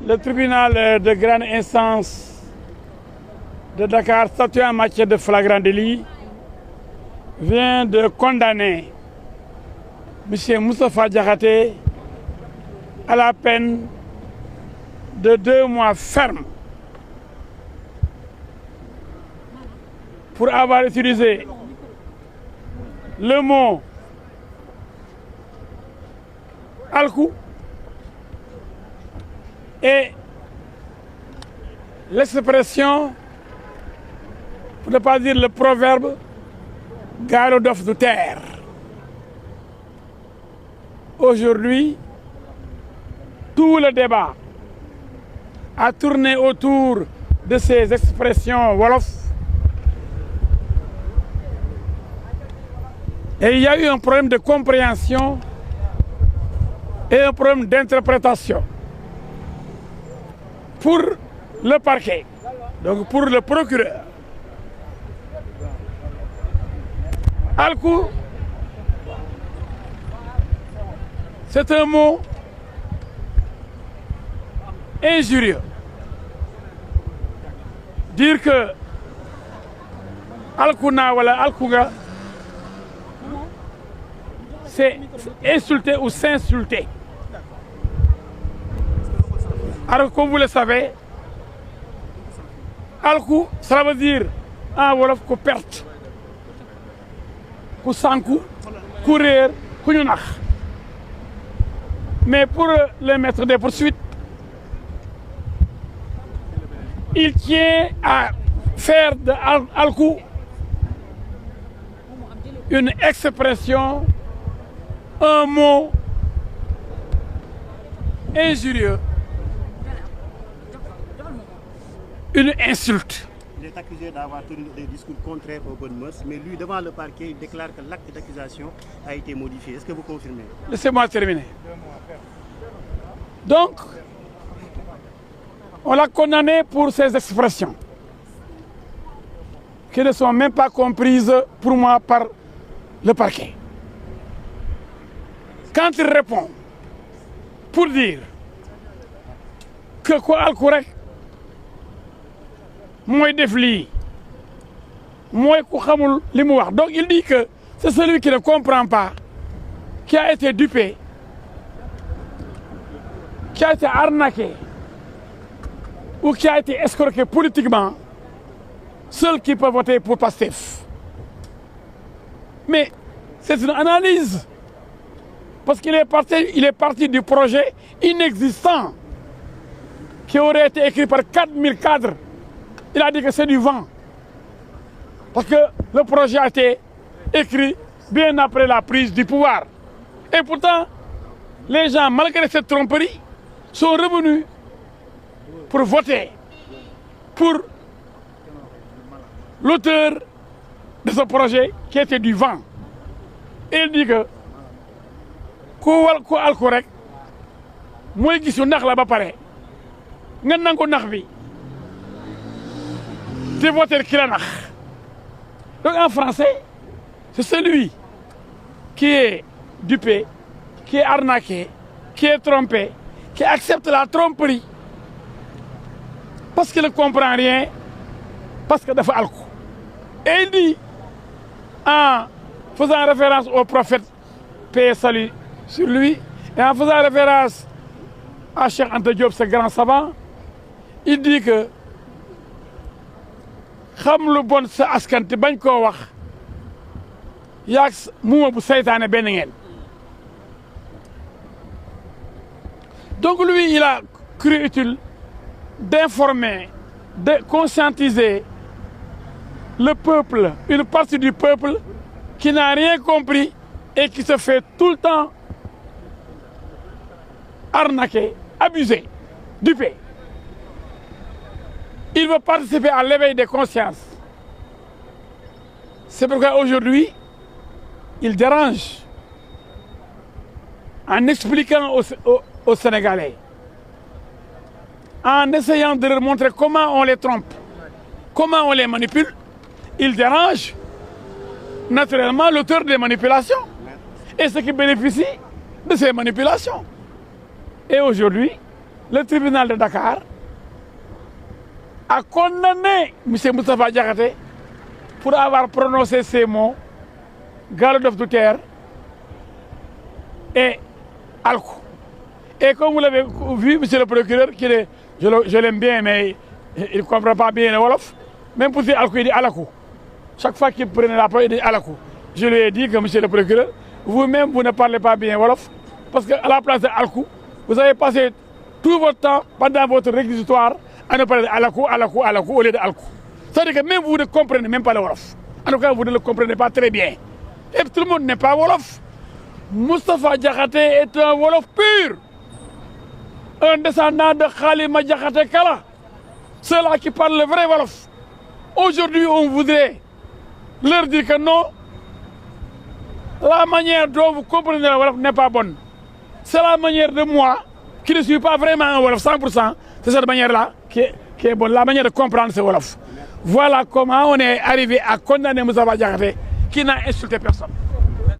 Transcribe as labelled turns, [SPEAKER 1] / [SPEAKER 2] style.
[SPEAKER 1] Le tribunal de grande instance de Dakar, statué en matière de flagrant délit, vient de condamner M. Moustapha Diakhaté à la peine de 2 mois ferme pour avoir utilisé le mot alku et l'expression, pour ne pas dire le proverbe, gaalu dof du teer. Aujourd'hui, tout le débat a tourné autour de ces expressions wolof. Et il y a eu un problème de compréhension et un problème d'interprétation pour le parquet, donc pour le procureur. Alku, c'est un mot injurieux. Dire que alkuna wala alkuga, c'est insulter ou s'insulter. Alors, comme vous le savez, alku, ça veut dire en wolof ku perte, ku sanku, ku réer, ku ñu nax. Mais pour le maître des poursuites, il tient à faire de alku une expression, un mot injurieux, une insulte.
[SPEAKER 2] Il est accusé d'avoir tenu des discours contraires aux bonnes mœurs, mais lui, devant le parquet, il déclare que l'acte d'accusation a été modifié. Est-ce que vous confirmez?
[SPEAKER 1] Laissez-moi terminer. Donc, on l'a condamné pour ses expressions, qui ne sont même pas comprises pour moi par le parquet. Quand il répond pour dire que quoi alku rek mooy def lii mooy ku xamul li mu wax, donc il dit que c'est celui qui ne comprend pas, qui a été dupé, qui a été arnaqué ou qui a été escroqué politiquement, seul qui peut voter pour Pastef. Mais c'est une analyse, parce qu'il est parti du projet inexistant qui aurait été écrit par 4000 cadres. Il a dit que c'est du vent, parce que le projet a été écrit bien après la prise du pouvoir. Et pourtant, les gens, malgré cette tromperie, sont revenus pour voter pour l'auteur de ce projet qui était du vent. Et il dit que ku alku rek mooy gisu nax la ba pare nga nangu nax bi te voter ki la nax. Donc en français, c'est celui qui est dupé, qui est arnaqué, qui est trompé, qui accepte la tromperie parce qu'il ne comprend rien, parce que dafa alku. Et il dit, en faisant référence au prophète, paix et salut sur lui, et en faisant référence à Cheikh Anta Diop, ce grand savant, il dit que xam lu bon sa askan te bañ koo wax yaag muuma bu seytaane benn ngeen. Donc lui, il a cru utile d'informer, de conscientiser le peuple, une partie du peuple qui n'a rien compris et qui se fait tout le temps arnaquer, abuser, duper. Il veut participer à l'éveil des consciences. C'est pourquoi aujourd'hui, il dérange en expliquant aux Sénégalais, en essayant de leur montrer comment on les trompe, comment on les manipule. Il dérange naturellement l'auteur des manipulations et ceux qui bénéficient de ces manipulations. Et aujourd'hui, le tribunal de Dakar a condamné M. Moustapha Diakhaté pour avoir prononcé ces mots, Gallo Dof du Terre et Alkou. Et comme vous l'avez vu, monsieur le procureur, je l'aime bien, mais il ne comprend pas bien le Wolof, même pour dire Alkou, il dit Alakou. Chaque fois qu'il prenait la parole, il dit Alakou. Je lui ai dit que, monsieur le procureur, vous-même, vous ne parlez pas bien Wolof, parce qu'à la place de Alkou, vous avez passé tout votre temps pendant votre réquisitoire à ne parler de Alakou, Alakou, Alakou au lieu de Alkou. C'est-à-dire que même vous ne comprenez même pas le Wolof. En tout cas, vous ne le comprenez pas très bien. Et tout le monde n'est pas Wolof. Moustapha Diakhaté est un Wolof pur. Un descendant de Khalima Diakhaté Kala. Ceux-là qui parlent le vrai Wolof. Aujourd'hui, on voudrait leur dire que non, la manière dont vous comprenez le Wolof n'est pas bonne. C'est la manière de moi, qui ne suis pas vraiment un Wolof 100%, c'est cette manière-là qui est bonne, la manière de comprendre ce Wolof. Voilà comment on est arrivé à condamner Moustapha Diakhaté qui n'a insulté personne.